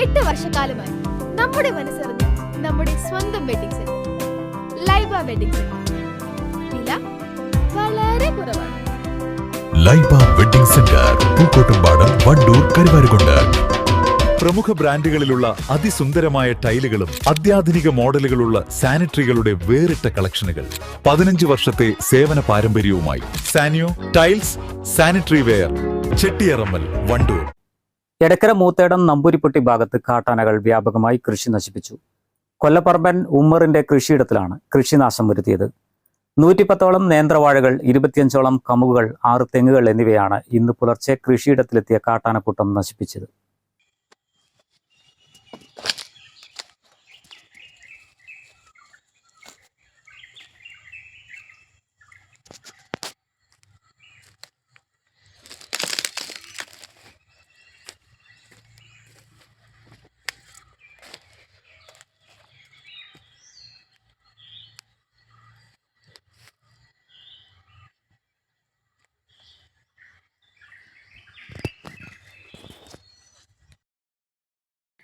8 വർഷക്കാലമായി നമ്മുടെ മനസ്സറിഞ്ഞ് നമ്മുടെ സ്വന്തം wedding centre Laiba wedding centre. വില വളരെ കുറവാണ്. Laiba wedding centre, Pookkottumpadam, Wandoor, Karuvarakundu. പ്രമുഖ ബ്രാൻഡുകളിലുള്ള അതിസുന്ദരമായ ടൈലുകളും അത്യാധുനിക മോഡലുകളുള്ള സാനിറ്ററികളുടെ വേറിട്ട കളക്ഷനുകൾ. 15 വർഷത്തെ സേവന പാരമ്പര്യവുമായി Sanio tiles, sanitary ware, Chettiyarammal, Wandoor. Edakkara Moothedam Nambooripotti ഭാഗത്ത് കാട്ടാനകൾ വ്യാപകമായി കൃഷി നശിപ്പിച്ചു. കൊല്ലപ്പറമ്പൻ ഉമ്മറിന്റെ കൃഷിയിടത്തിലാണ് കൃഷിനാശം വരുത്തിയത്. 110ഓളം നേന്ത്രവാഴകൾ, 25ഓളം കമുകുകൾ, 6 തെങ്ങുകൾ എന്നിവയാണ് ഇന്ന് പുലർച്ചെ കൃഷിയിടത്തിലെത്തിയ കാട്ടാനക്കൂട്ടം നശിപ്പിച്ചത്.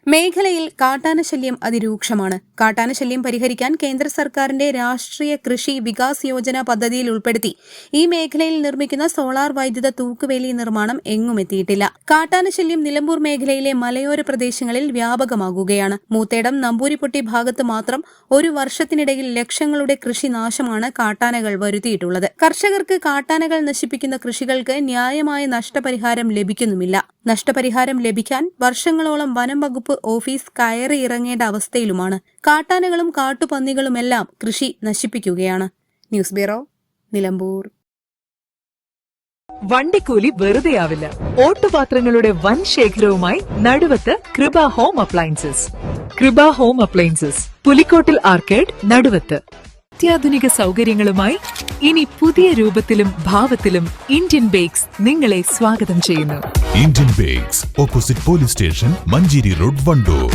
മേഖലയിൽ കാട്ടാനശല്യം അതിരൂക്ഷമാണ്. കാട്ടാനശല്യം പരിഹരിക്കാൻ കേന്ദ്ര സർക്കാരിന്റെ രാഷ്ട്രീയ കൃഷി വികാസ് യോജന പദ്ധതിയിൽ ഉൾപ്പെടുത്തി ഈ മേഖലയിൽ നിർമ്മിക്കുന്ന സോളാർ വൈദ്യുത തൂക്കുവേലി നിർമ്മാണം എങ്ങും എത്തിയിട്ടില്ല. കാട്ടാനശല്യം നിലമ്പൂർ മേഖലയിലെ മലയോര പ്രദേശങ്ങളിൽ വ്യാപകമാകുകയാണ്. മൂത്തേടം നമ്പൂരിപ്പൊട്ടി ഭാഗത്ത് മാത്രം ഒരു വർഷത്തിനിടയിൽ ലക്ഷങ്ങളുടെ കൃഷിനാശമാണ് കാട്ടാനകൾ വരുത്തിയിട്ടുള്ളത്. കർഷകർക്ക് കാട്ടാനകൾ നശിപ്പിക്കുന്ന കൃഷികൾക്ക് ന്യായമായ നഷ്ടപരിഹാരം ലഭിക്കുന്നുമില്ല. നഷ്ടപരിഹാരം ലഭിക്കാൻ വർഷങ്ങളോളം വനം വകുപ്പ് ഓഫീസ് കയറിയിറങ്ങേണ്ട അവസ്ഥയിലുമാണ്. കാട്ടാനകളും കാട്ടുപന്നികളുമെല്ലാം കൃഷി നശിപ്പിക്കുകയാണ്. News bureau, Nilambur. വണ്ടിക്കൂലി വെറുതെയാവില്ല. ഓട്ടുപാത്രങ്ങളുടെ വൻ ശേഖരവുമായി Naduvath Kripa home appliances. Kripa home appliances, Pulikottil arcade, Naduvath. അത്യാധുനിക സൗകര്യങ്ങളുമായി ഇനി പുതിയ രൂപത്തിലും ഭാവത്തിലും ഇന്ത്യൻ ബേക്സ് നിങ്ങളെ സ്വാഗതം ചെയ്യുന്നു. Indian bakes, opposite police station, Manjeri road, Wandoor.